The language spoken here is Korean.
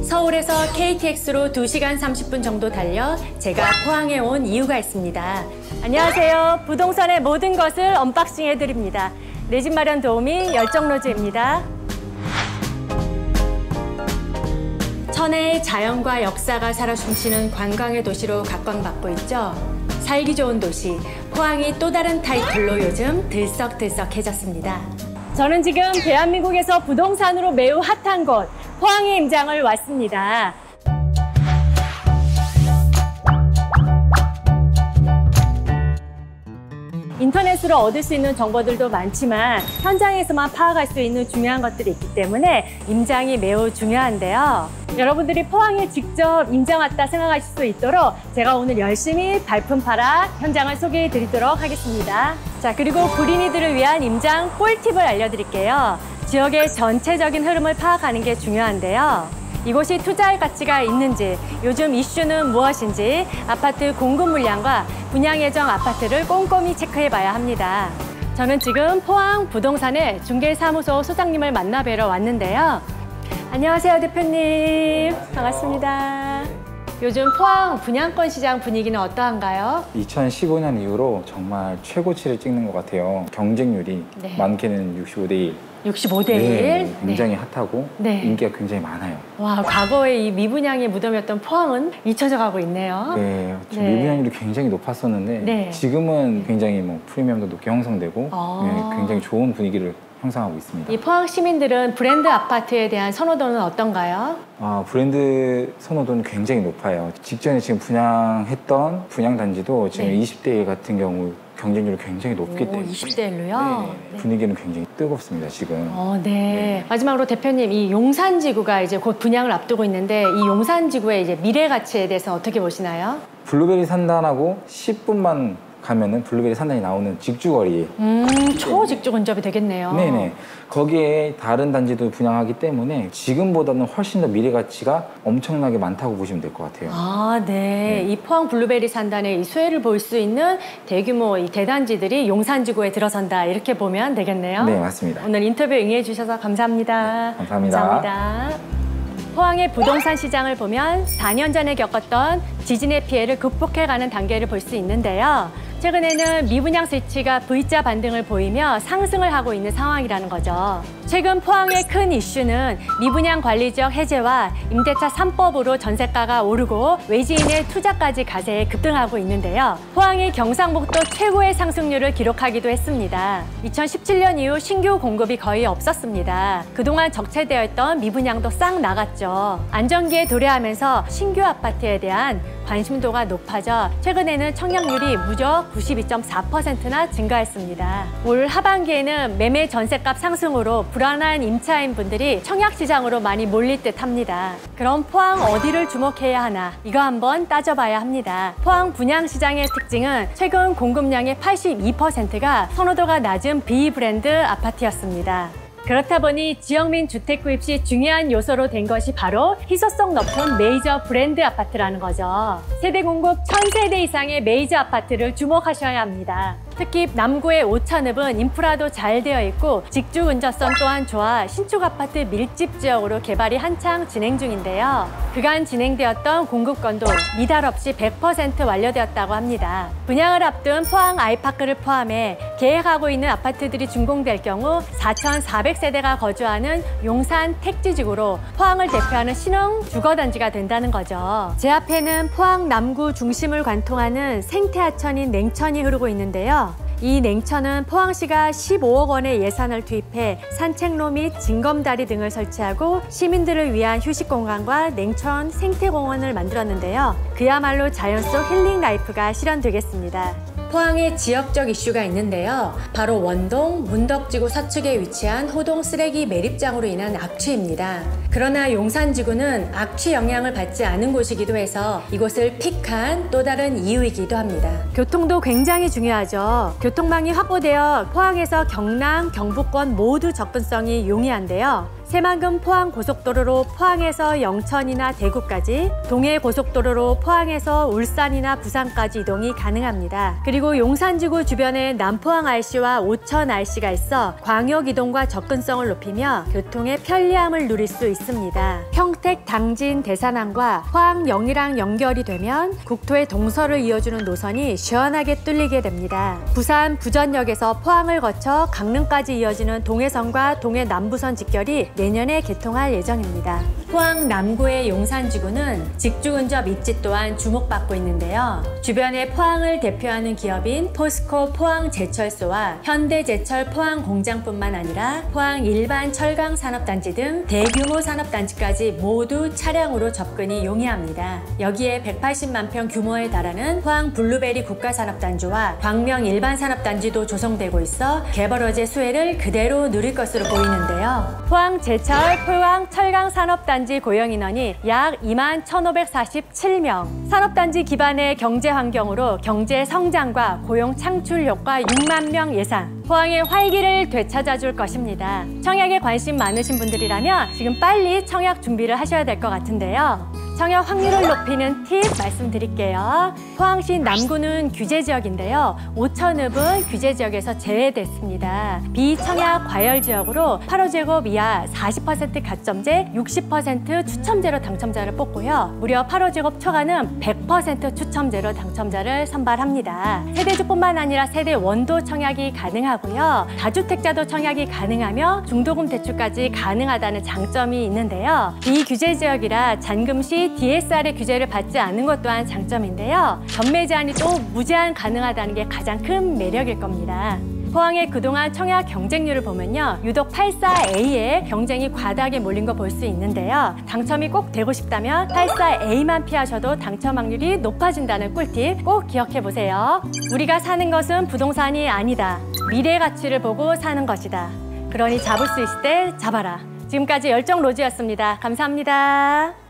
서울에서 KTX로 2시간 30분 정도 달려 제가 포항에 온 이유가 있습니다. 안녕하세요. 부동산의 모든 것을 언박싱 해드립니다. 내 집 마련 도우미 열정로즈입니다. 천혜의 자연과 역사가 살아 숨쉬는 관광의 도시로 각광받고 있죠. 살기 좋은 도시, 포항이 또 다른 타이틀로 요즘 들썩들썩해졌습니다. 저는 지금 대한민국에서 부동산으로 매우 핫한 곳, 포항의 임장을 왔습니다. 인터넷으로 얻을 수 있는 정보들도 많지만 현장에서만 파악할 수 있는 중요한 것들이 있기 때문에 임장이 매우 중요한데요. 여러분들이 포항에 직접 임장 왔다 생각하실 수 있도록 제가 오늘 열심히 발품 팔아 현장을 소개해 드리도록 하겠습니다. 자, 그리고 구린이들을 위한 임장 꿀팁을 알려드릴게요. 지역의 전체적인 흐름을 파악하는 게 중요한데요. 이곳이 투자할 가치가 있는지, 요즘 이슈는 무엇인지 아파트 공급 물량과 분양 예정 아파트를 꼼꼼히 체크해봐야 합니다. 저는 지금 포항 부동산의 중개사무소 소장님을 만나 뵈러 왔는데요. 안녕하세요, 대표님. 반갑습니다. 요즘 포항 분양권 시장 분위기는 어떠한가요? 2015년 이후로 정말 최고치를 찍는 것 같아요. 경쟁률이 많게는 65대 1. 65대 1? 네, 굉장히 핫하고 인기가 굉장히 많아요. 와, 과거에 이 미분양의 무덤이었던 포항은 잊혀져 가고 있네요. 네, 미분양률이 굉장히 높았었는데 지금은 굉장히 프리미엄도 높게 형성되고 굉장히 좋은 분위기를 형성하고 있습니다. 이 포항 시민들은 브랜드 아파트에 대한 선호도는 어떤가요? 브랜드 선호도는 굉장히 높아요. 직전에 지금 분양했던 분양단지도 지금 20대 1 같은 경우 경쟁률이 굉장히 높기 때문에 20대 1로요? 분위기는 굉장히 뜨겁습니다, 지금. 마지막으로 대표님, 이 용산지구가 이제 곧 분양을 앞두고 있는데 이 용산지구의 이제 미래 가치에 대해서 어떻게 보시나요? 블루베리 산단하고 10분만 가면은 블루베리 산단이 나오는 직주거리에 초직주 근접이 되겠네요. 네네. 거기에 다른 단지도 분양하기 때문에 지금보다는 훨씬 더 미래 가치가 엄청나게 많다고 보시면 될 것 같아요. 이 포항 블루베리 산단의 이 수혜를 볼 수 있는 대규모 이 대단지들이 용산지구에 들어선다, 이렇게 보면 되겠네요. 네, 맞습니다. 오늘 인터뷰 응해 주셔서 감사합니다. 감사합니다. 감사합니다. 포항의 부동산 시장을 보면 4년 전에 겪었던 지진의 피해를 극복해가는 단계를 볼 수 있는데요. 최근에는 미분양 수치가 V자 반등을 보이며 상승을 하고 있는 상황이라는 거죠. 최근 포항의 큰 이슈는 미분양 관리 지역 해제와 임대차 3법으로 전세가가 오르고 외지인의 투자까지 가세에 급등하고 있는데요. 포항이 경상북도 최고의 상승률을 기록하기도 했습니다. 2017년 이후 신규 공급이 거의 없었습니다. 그동안 적체되어 있던 미분양도 싹 나갔죠. 안정기에 도래하면서 신규 아파트에 대한 관심도가 높아져 최근에는 청약률이 무려 92.4%나 증가했습니다. 올 하반기에는 매매 전세값 상승으로 불안한 임차인 분들이 청약시장으로 많이 몰릴 듯 합니다. 그럼 포항 어디를 주목해야 하나? 이거 한번 따져봐야 합니다. 포항 분양시장의 특징은 최근 공급량의 82%가 선호도가 낮은 B브랜드 아파트였습니다. 그렇다 보니 지역민 주택 구입 시 중요한 요소로 된 것이 바로 희소성 높은 메이저 브랜드 아파트라는 거죠. 세대 공급 1000세대 이상의 메이저 아파트를 주목하셔야 합니다. 특히 남구의 오천읍은 인프라도 잘 되어 있고 직주 근접성 또한 좋아 신축 아파트 밀집 지역으로 개발이 한창 진행 중인데요. 그간 진행되었던 공급건도 미달 없이 100% 완료되었다고 합니다. 분양을 앞둔 포항 아이파크를 포함해 계획하고 있는 아파트들이 준공될 경우 4400세대가 거주하는 용산 택지지구로 포항을 대표하는 신흥 주거단지가 된다는 거죠. 제 앞에는 포항 남구 중심을 관통하는 생태하천인 냉천이 흐르고 있는데요. 이 냉천은 포항시가 15억 원의 예산을 투입해 산책로 및 징검다리 등을 설치하고 시민들을 위한 휴식공간과 냉천 생태공원을 만들었는데요. 그야말로 자연 속 힐링 라이프가 실현되겠습니다. 포항에 지역적 이슈가 있는데요. 바로 원동 문덕지구 서측에 위치한 호동 쓰레기 매립장으로 인한 악취입니다. 그러나 용산지구는 악취 영향을 받지 않은 곳이기도 해서 이곳을 픽한 또 다른 이유이기도 합니다. 교통도 굉장히 중요하죠. 교통망이 확보되어 포항에서 경남, 경북권 모두 접근성이 용이한데요. 새만금 포항고속도로로 포항에서 영천이나 대구까지, 동해고속도로로 포항에서 울산이나 부산까지 이동이 가능합니다. 그리고 용산지구 주변에 남포항 RC와 오천 RC가 있어 광역 이동과 접근성을 높이며 교통의 편리함을 누릴 수 있습니다. 평택, 당진, 대산항과 포항, 영이랑 연결이 되면 국토의 동서를 이어주는 노선이 시원하게 뚫리게 됩니다. 부산 부전역에서 포항을 거쳐 강릉까지 이어지는 동해선과 동해남부선 직결이 내년에 개통할 예정입니다. 포항 남구의 용산지구는 직주근접 입지 또한 주목받고 있는데요. 주변에 포항을 대표하는 기업인 포스코 포항제철소와 현대제철 포항공장뿐만 아니라 포항 일반 철강산업단지 등 대규모 산업단지까지 모두 차량으로 접근이 용이합니다. 여기에 180만 평 규모에 달하는 포항 블루베리 국가산업단지와 광명 일반산업단지도 조성되고 있어 개발허재 수혜를 그대로 누릴 것으로 보이는데요. 포항제철 포항철강산업단지 고용인원이 약 21,547명, 산업단지 기반의 경제 환경으로 경제 성장과 고용 창출 효과 6만 명 예상, 포항의 활기를 되찾아줄 것입니다. 청약에 관심 많으신 분들이라면 지금 빨리 청약 준비를 하셔야 될 것 같은데요. 청약 확률을 높이는 팁 말씀드릴게요. 포항시 남구는 규제지역인데요. 오천읍은 규제지역에서 제외됐습니다. 비청약 과열지역으로 8호제곱 이하 40% 가점제, 60% 추첨제로 당첨자를 뽑고요. 무려 8호제곱 초과는 100% 추첨제로 당첨자를 선발합니다. 세대주뿐만 아니라 세대원도 청약이 가능하고요. 다주택자도 청약이 가능하며 중도금 대출까지 가능하다는 장점이 있는데요. 비규제지역이라 잔금 시 DSR의 규제를 받지 않는 것 또한 장점인데요. 전매 제한이 또 무제한 가능하다는 게 가장 큰 매력일 겁니다. 포항의 그동안 청약 경쟁률을 보면요. 유독 84A에 경쟁이 과다하게 몰린 거 볼 수 있는데요. 당첨이 꼭 되고 싶다면 84A만 피하셔도 당첨 확률이 높아진다는 꿀팁 꼭 기억해 보세요. 우리가 사는 것은 부동산이 아니다. 미래 가치를 보고 사는 것이다. 그러니 잡을 수 있을 때 잡아라. 지금까지 열정로즈였습니다. 감사합니다.